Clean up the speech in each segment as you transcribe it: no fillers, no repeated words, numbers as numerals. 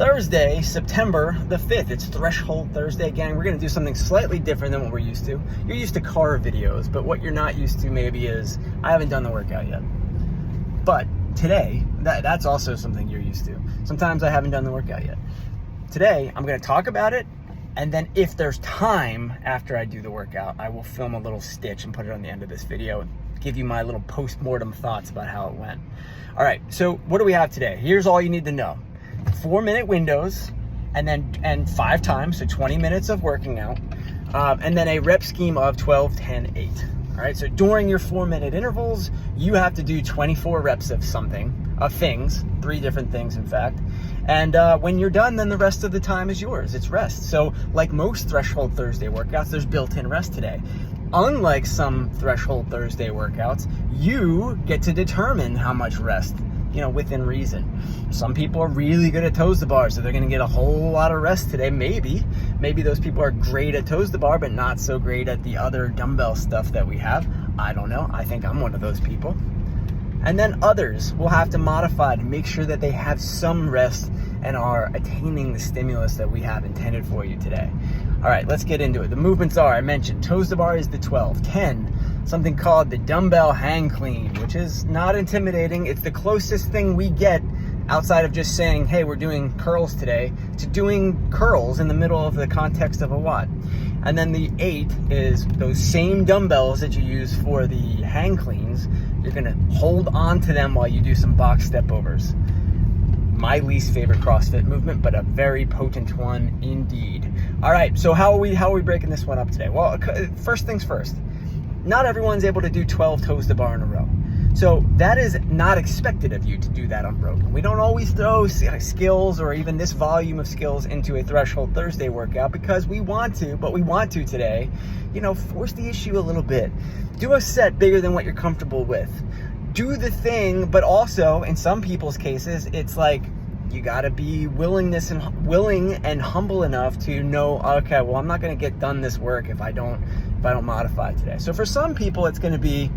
Thursday, September the 5th. It's Threshold Thursday, gang. We're going to do something slightly different than what we're used to. You're used to car videos, but what you're not used to maybe is I haven't done the workout yet. But today, that's also something you're used to. Sometimes I haven't done the workout yet. Today, I'm going to talk about it, and then if there's time after I do the workout, I will film a little stitch and put it on the end of this video and give you my little post-mortem thoughts about how it went. All right, so what do we have today? Here's all you need to know. 4-minute windows, and 5 times, so 20 minutes of working out, and then a rep scheme of 12, 10, 8. All right, so during your 4-minute intervals, you have to do 24 reps of something, of things, 3 different things, in fact. And when you're done, then the rest of the time is yours. It's rest. So like most Threshold Thursday workouts, there's built-in rest today. Unlike some Threshold Thursday workouts, you get to determine how much rest, within reason. Some people are really good at toes to bar, so they're going to get a whole lot of rest today. Maybe those people are great at toes to bar, but not so great at the other dumbbell stuff that we have. I don't know. I think I'm one of those people. And then others will have to modify to make sure that they have some rest and are attaining the stimulus that we have intended for you today. All right, let's get into it. The movements are, I mentioned, toes to bar is the 12, 10, something called the dumbbell hang clean, which is not intimidating. It's the closest thing we get outside of just saying, hey, we're doing curls today, to doing curls in the middle of the context of a watt. And then the 8 is those same dumbbells that you use for the hang cleans. You're gonna hold on to them while you do some box step overs. My least favorite CrossFit movement, but a very potent one indeed. All right, so how are we breaking this one up today? Well, first things first. Not everyone's able to do 12 toes to bar in a row. So that is not expected of you to do that unbroken. We don't always throw skills or even this volume of skills into a Threshold Thursday workout because we want to, but we want to today, force the issue a little bit. Do a set bigger than what you're comfortable with. Do the thing, but also in some people's cases, it's like you gotta be willing and humble enough to know, okay, well, I'm not gonna get done this work if I don't modify today. So for some people, it's gonna be,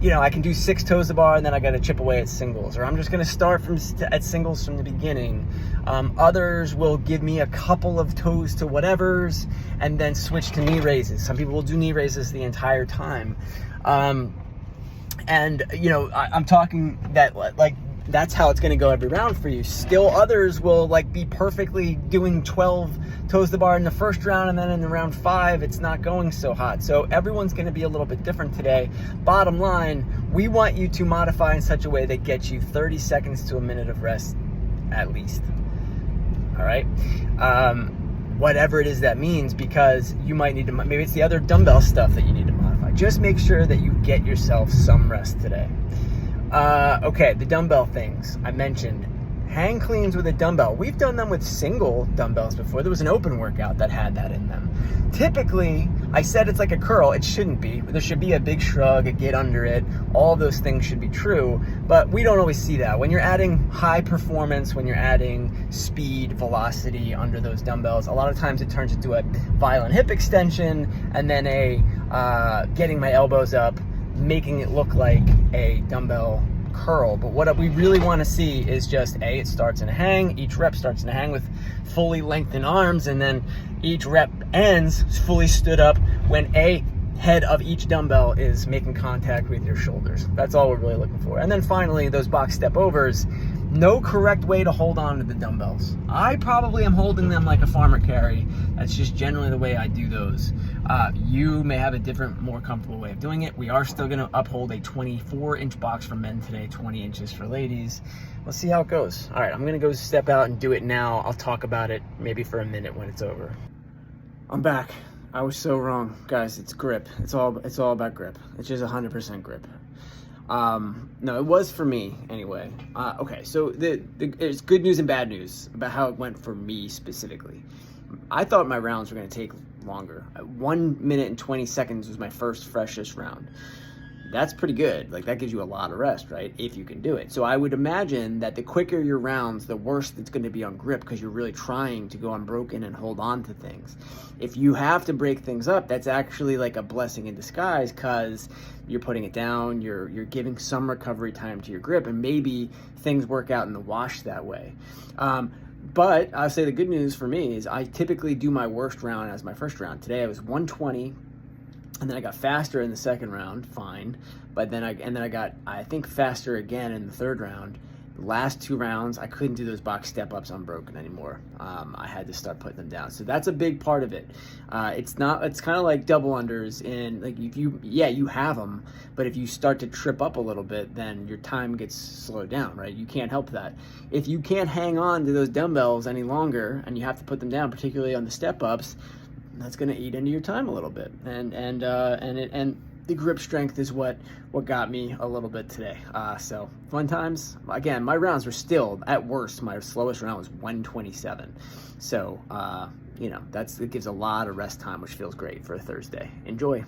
I can do 6 toes to bar and then I got to chip away at singles, or I'm just going to start at singles from the beginning. Others will give me a couple of toes to whatevers and then switch to knee raises. Some people will do knee raises the entire time. I'm talking that that's how it's going to go every round for you. Still others will be perfectly doing 12 toes to bar in the first round, and then in the round 5 it's not going so hot. So everyone's going to be a little bit different today. Bottom line, we want you to modify in such a way that gets you 30 seconds to a minute of rest at least. All right, whatever it is that means, because you might need to, maybe it's the other dumbbell stuff that you need to modify. Just make sure that you get yourself some rest today. Okay, the dumbbell things I mentioned. Hang cleans with a dumbbell. We've done them with single dumbbells before. There was an open workout that had that in them. Typically, I said it's like a curl. It shouldn't be. There should be a big shrug, a get under it. All those things should be true, but we don't always see that. When you're adding high performance, when you're adding speed, velocity under those dumbbells, a lot of times it turns into a violent hip extension and then a getting my elbows up, making it look like a dumbbell curl. But what we really want to see is just it starts in a hang. Each rep starts in a hang with fully lengthened arms, and then each rep ends fully stood up when a head of each dumbbell is making contact with your shoulders. That's all we're really looking for. And then finally, those box step overs. No correct way to hold on to the dumbbells. I probably am holding them like a farmer carry. That's just generally the way I do those. You may have a different, more comfortable way of doing it. We are still going to uphold a 24-inch box for men today, 20 inches for ladies. Let's see how it goes. All right, I'm going to go step out and do it now. I'll talk about it maybe for a minute when it's over. I'm back. I was so wrong, guys. It's grip. It's all about grip. It's just 100% grip. No, it was for me anyway. Okay, so there's good news and bad news about how it went for me specifically. I thought my rounds were going to take longer. 1 minute and 20 seconds was my first freshest round. That's pretty good. That gives you a lot of rest, right? If you can do it. So I would imagine that the quicker your rounds, the worse it's going to be on grip, because you're really trying to go unbroken and hold on to things. If you have to break things up, that's actually a blessing in disguise, because you're putting it down, you're giving some recovery time to your grip, and maybe things work out in the wash that way. But I'll say the good news for me is I typically do my worst round as my first round. Today I was 120, and then I got faster in the second round, fine. But then I got, I think, faster again in the third round. The last 2 rounds, I couldn't do those box step-ups unbroken anymore. I had to start putting them down. So that's a big part of it. It's kind of like double unders in, like, if you have them, but if you start to trip up a little bit, then your time gets slowed down, right? You can't help that. If you can't hang on to those dumbbells any longer and you have to put them down, particularly on the step-ups, that's going to eat into your time a little bit. And the grip strength is what got me a little bit today. So fun times. Again, my rounds were still, at worst, my slowest round was 127. So, it gives a lot of rest time, which feels great for a Thursday. Enjoy.